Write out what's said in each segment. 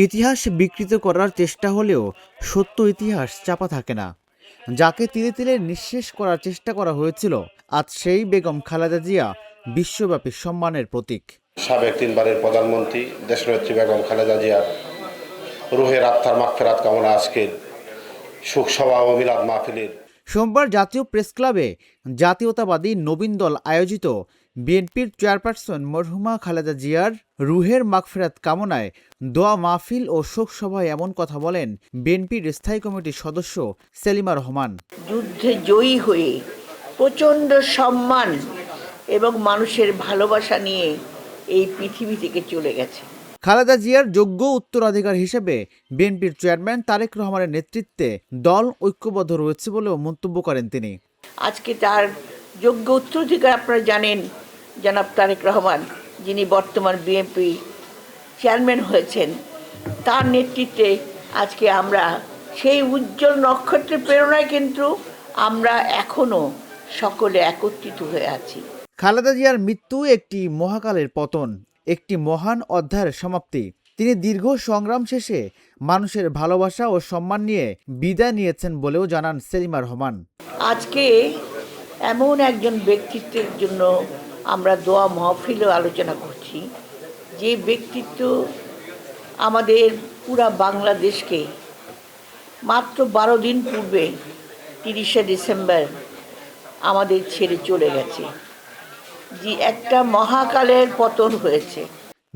ইতিহাস বিকৃত করার চেষ্টা হলেও সত্য ইতিহাস চাপা থাকে না। যাকে তিলে তিলে নিঃশেষ করার চেষ্টা করা হয়েছিল, আজ সেই বেগম খালেদা জিয়া বিশ্বব্যাপী সম্মানের প্রতীক। সাবেক 3 বারের প্রধানমন্ত্রী দেশনেত্রী বেগম খালেদা জিয়ার রুহের আত্মার মাগফিরাত কামনা আজকের শোকসভা ও মিলাদ মাহফিলের সোমবার জাতীয় প্রেস ক্লাবে জাতীয়তাবাদী নবীন দল আয়োজিত বিএনপির চেয়ারপারসন মরহুমা খালেদা জিয়ার রুহের মাগফিরাত কামনায় দোয়া মাহফিল ও শোক সভায় এমন কথা বলেন বিএনপির স্থায়ী কমিটির সদস্য সেলিমা রহমান। যুদ্ধে জয়ী হয়ে প্রচণ্ড সম্মান এবং মানুষের ভালোবাসা নিয়ে এই পৃথিবী থেকে চলে গেছে। খালেদা জিয়ার যোগ্য উত্তরাধিকার হিসেবে বিএনপির চেয়ারম্যান তারেক রহমানের নেতৃত্বে দল ঐক্যবদ্ধ রয়েছে বলেও মন্তব্য করেন তিনি। আজকে তার যোগ্য উত্তরাধিকার আপনারা জানেন, জনাব তারেক রহমান, যিনি বর্তমান বিএনপি চেয়ারম্যান হয়েছেন, তার নেতৃত্বে আজকে আমরা সেই উজ্জ্বল নক্ষত্রের প্রেরণায় কিন্তু আমরা এখনো সকলে একত্রিত হয়ে আছি। খালেদা জিয়ার মৃত্যু একটি মহাকালের পতন, একটি মহান অধ্যায়ের সমাপ্তি। তিনি দীর্ঘ সংগ্রাম শেষে মানুষের ভালোবাসা ও সম্মান নিয়ে বিদায় নিয়েছেন বলেও জানান সেলিমা রহমান। আজকে এমন একজন ব্যক্তিত্বের জন্য আমরা দোয়া মাহফিলও আলোচনা করছি, যে ব্যক্তিত্ব আমাদের পুরা বাংলাদেশকে মাত্র 12 দিন পূর্বে 30শে ডিসেম্বর আমাদের ছেড়ে চলে গেছে, যে একটা মহাকালের পতন হয়েছে।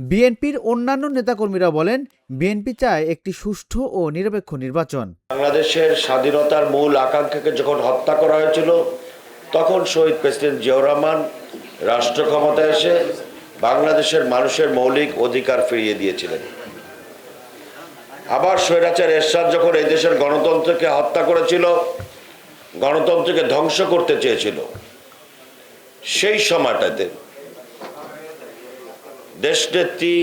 বিএনপির অন্যান্য নেতাকর্মীরা বলেন, বিএনপি চায় একটি সুষ্ঠু ও নিরপেক্ষ নির্বাচন। বাংলাদেশের স্বাধীনতার মূল আকাঙ্ক্ষাকে যখন হত্যা করা হয়েছিল, তখন শহীদ প্রেসিডেন্ট জিয়াউর রহমান রাষ্ট্র ক্ষমতায় এসে বাংলাদেশের মানুষের মৌলিক অধিকার ফিরিয়ে দিয়েছিলেন। আবার স্বৈরাচার এরশাদ যখন এই দেশের গণতন্ত্রকে হত্যা করেছিল, গণতন্ত্রকে ধ্বংস করতে চেয়েছিল, সেই সময়টাতে দেশনেত্রী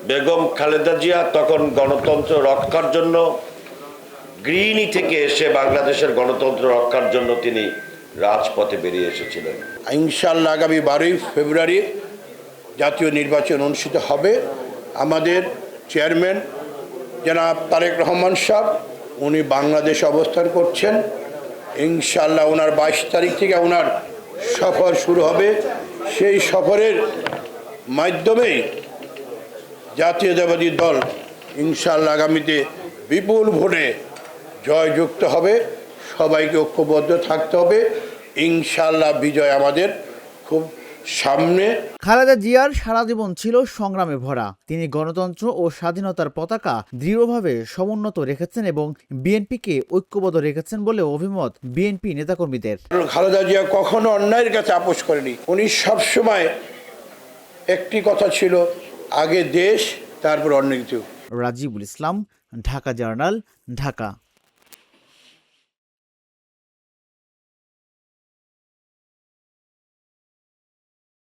বেগম খালেদা জিয়া তখন গণতন্ত্র রক্ষার জন্য গৃহিণী থেকে এসে বাংলাদেশের গণতন্ত্র রক্ষার জন্য তিনি রাজপথে বেরিয়ে এসেছিলেন। ইনশাআল্লাহ আগামী 12 ফেব্রুয়ারি জাতীয় নির্বাচন অনুষ্ঠিত হবে। আমাদের চেয়ারম্যান জনাব তারেক রহমান সাহেব, উনি বাংলাদেশে অবস্থান করছেন। ইনশাআল্লাহ ওনার 22 তারিখ থেকে ওনার সফর শুরু হবে। সেই সফরের মাধ্যমেই জাতীয়তাবাদী দল ইনশাআল্লাহ আগামীতে বিপুল ভোটে জয়যুক্ত হবে। সবাইকে ঐক্যবদ্ধ থাকতে হবে। ইনশাআল্লাহ বিজয় আমাদের খুব সামনে। খালেদা জিয়ার সারা জীবন ছিল সংগ্রামে ভরা। তিনি গণতন্ত্র ও স্বাধীনতার পতাকা দৃঢ়ভাবে সমুন্নত রেখেছেন এবং বিএনপিকে ঐক্যবদ্ধ রেখেছেন বলে অভিমত বিএনপি নেতাকর্মীদের। খালেদা জিয়া কখনো অন্যায়ের কাছে আপোষ করেনি। উনি সবসময় একটি কথা ছিল, আগে দেশ তারপর অন্য কিছু। রাজিবুল ইসলাম, ঢাকা জার্নাল, ঢাকা।